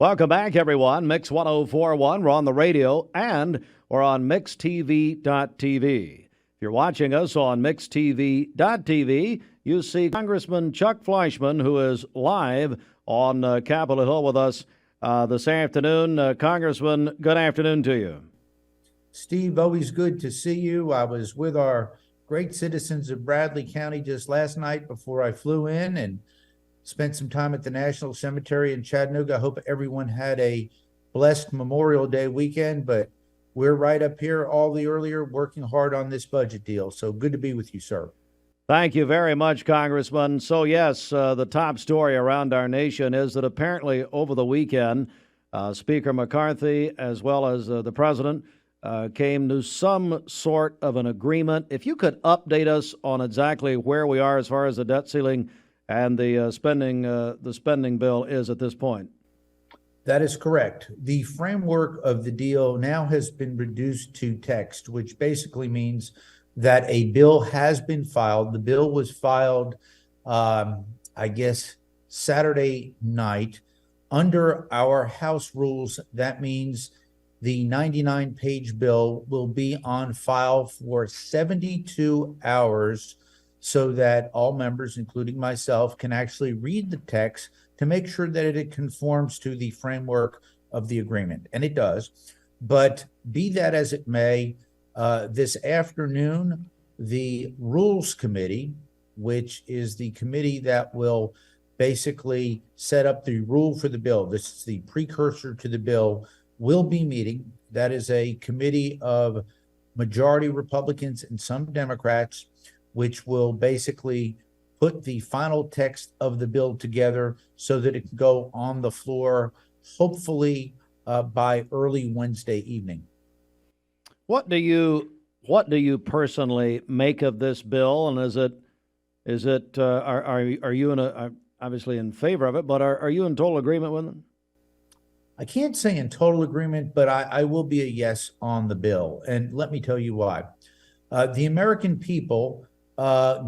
Welcome back, everyone. Mix 1041. We're on the radio and we're on mixtv.tv. If you're watching us on mixtv.tv, you see Congressman Chuck Fleischmann, who is live on Capitol Hill with us this afternoon. Congressman, good afternoon to you. Steve, always good to see you. I was with our great citizens of Bradley County just last night before I flew in and spent some time at the National Cemetery in Chattanooga. I hope everyone had a blessed Memorial Day weekend, but we're right up here all the earlier working hard on this budget deal. So good to be with you, sir. Thank you very much, Congressman. So, yes, the top story around our nation is that apparently over the weekend, Speaker McCarthy, as well as the president, came to some sort of an agreement. If you could update us on exactly where we are as far as the debt ceiling and the spending bill is at this point. That is correct. The framework of the deal now has been reduced to text, which basically means that a bill has been filed. The bill was filed, Saturday night. Under our House rules, that means the 99-page bill will be on file for 72 hours so that all members, including myself, can actually read the text to make sure that it conforms to the framework of the agreement. And it does. But be that as it may, this afternoon, the Rules Committee, which is the committee that will basically set up the rule for the bill, this is the precursor to the bill, will be meeting. That is a committee of majority Republicans and some Democrats, which will basically put the final text of the bill together so that it can go on the floor, hopefully by early Wednesday evening. What do you personally make of this bill? And are you obviously in favor of it, but are you in total agreement with it? I can't say in total agreement, but I will be a yes on the bill. And let me tell you why. The American people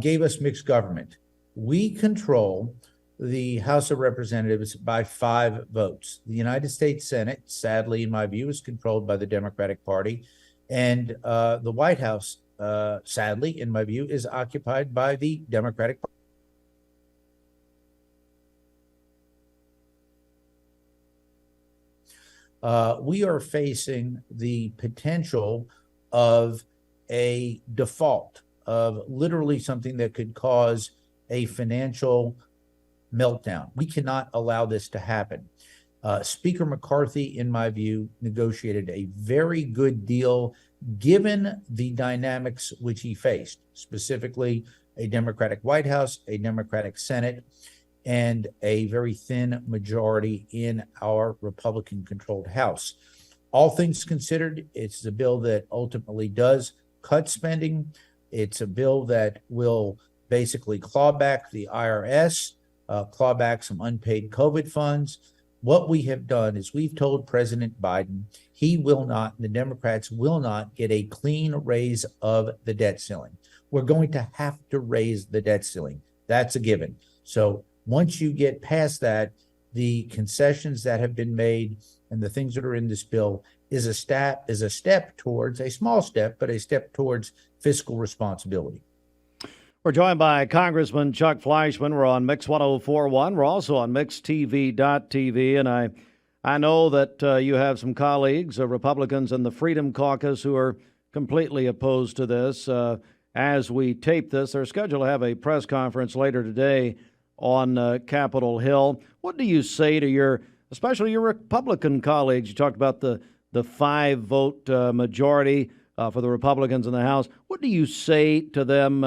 gave us mixed government. We control the House of Representatives by 5 votes. The United States Senate, sadly, in my view, is controlled by the Democratic Party. And the White House, sadly, in my view, is occupied by the Democratic Party. We are facing the potential of a default, of literally something that could cause a financial meltdown. We cannot allow this to happen. Speaker McCarthy, in my view, negotiated a very good deal given the dynamics which he faced, specifically a Democratic White House, a Democratic Senate, and a very thin majority in our Republican-controlled House. All things considered, it's a bill that ultimately does cut spending. It's a bill that will basically claw back the IRS, claw back some unpaid COVID funds. What we have done is we've told President Biden he will not, the Democrats will not get a clean raise of the debt ceiling. We're going to have to raise the debt ceiling. That's a given. So once you get past that, the concessions that have been made and the things that are in this bill is a step towards, a small step, but a step towards fiscal responsibility. We're joined by Congressman Chuck Fleischmann. We're on Mix 1041. We're also on mixtv.tv. And I know that you have some colleagues, Republicans in the Freedom Caucus, who are completely opposed to this. As we tape this, they're scheduled to have a press conference later today on Capitol Hill. What do you say to especially your Republican colleagues? You talked about the 5-vote majority for the Republicans in the House. What do you say to them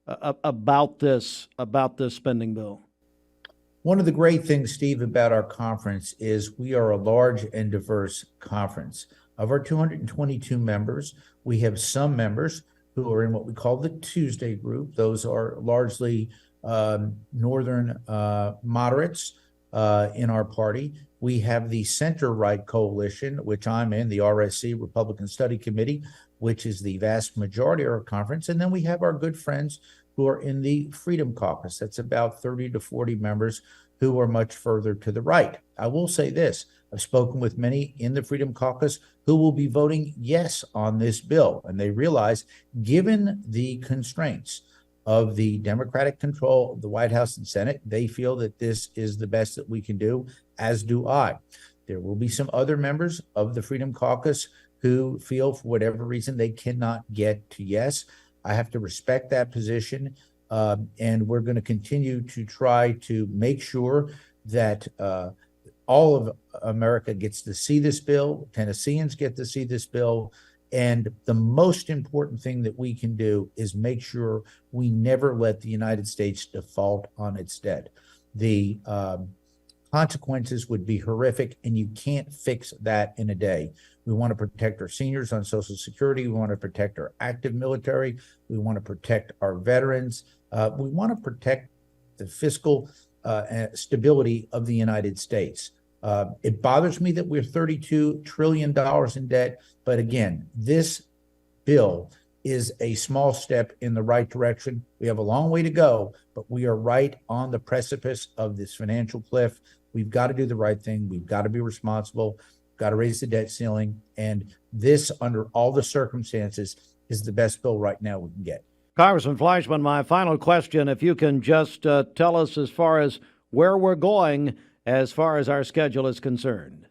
about this spending bill? One of the great things, Steve, about our conference is we are a large and diverse conference. Of our 222 members, we have some members who are in what we call the Tuesday group. Those are largely northern moderates in our party. We have the center-right coalition, which I'm in, the RSC, Republican Study Committee, which is the vast majority of our conference. And then we have our good friends who are in the Freedom Caucus. That's about 30 to 40 members who are much further to the right. I will say this. I've spoken with many in the Freedom Caucus who will be voting yes on this bill, and they realize, given the constraints of the Democratic control of the White House and Senate, they feel that this is the best that we can do, as do I. There will be some other members of the Freedom Caucus who feel, for whatever reason, they cannot get to yes. I have to respect that position, and we're going to continue to try to make sure that all of America gets to see this bill. Tennesseans get to see this bill. And the most important thing that we can do is make sure we never let the United States default on its debt. The consequences would be horrific, and you can't fix that in a day. We want to protect our seniors on Social Security. We want to protect our active military. We want to protect our veterans. We want to protect the fiscal stability of the United States. It bothers me that we're $32 trillion in debt. But again, this bill is a small step in the right direction. We have a long way to go, but we are right on the precipice of this financial cliff. We've got to do the right thing. We've got to be responsible. We've got to raise the debt ceiling. And this, under all the circumstances, is the best bill right now we can get. Congressman Fleischmann, my final question, if you can just tell us as far as where we're going as far as our schedule is concerned.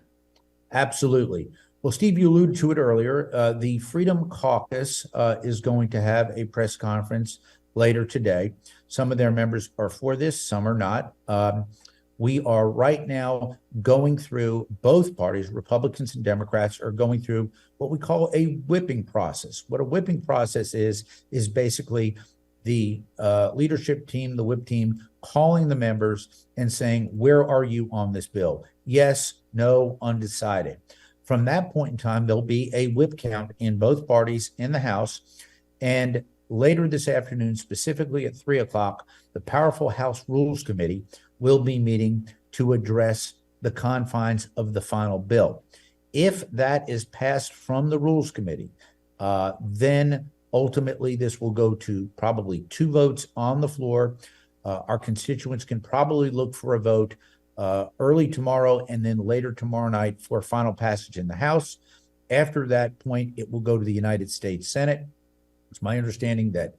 Absolutely. Well, Steve, you alluded to it earlier. The Freedom Caucus is going to have a press conference later today. Some of their members are for this, some are not. We are right now going through, both parties, Republicans and Democrats, are going through what we call a whipping process. What a whipping process is basically the leadership team, the whip team, calling the members and saying, where are you on this bill? Yes, no, undecided. From that point in time, there'll be a whip count in both parties in the House. And later this afternoon, specifically at 3 o'clock, the powerful House Rules Committee will be meeting to address the confines of the final bill. If that is passed from the Rules Committee, then ultimately this will go to probably 2 votes on the floor. Our constituents can probably look for a vote early tomorrow and then later tomorrow night for final passage in the House. After that point, it will go to the United States Senate. It's my understanding that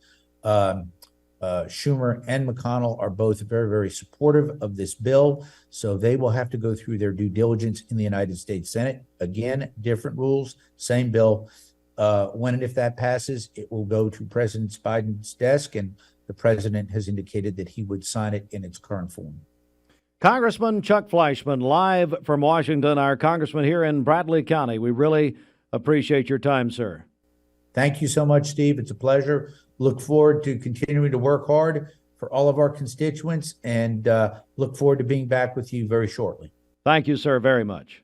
Schumer and McConnell are both very, very supportive of this bill. So they will have to go through their due diligence in the United States Senate. Again, different rules, same bill. When and if that passes, it will go to President Biden's desk, and the president has indicated that he would sign it in its current form. Congressman Chuck Fleischmann, live from Washington, our congressman here in Bradley County. We really appreciate your time, sir. Thank you so much, Steve. It's a pleasure. Look forward to continuing to work hard for all of our constituents, and look forward to being back with you very shortly. Thank you, sir, very much.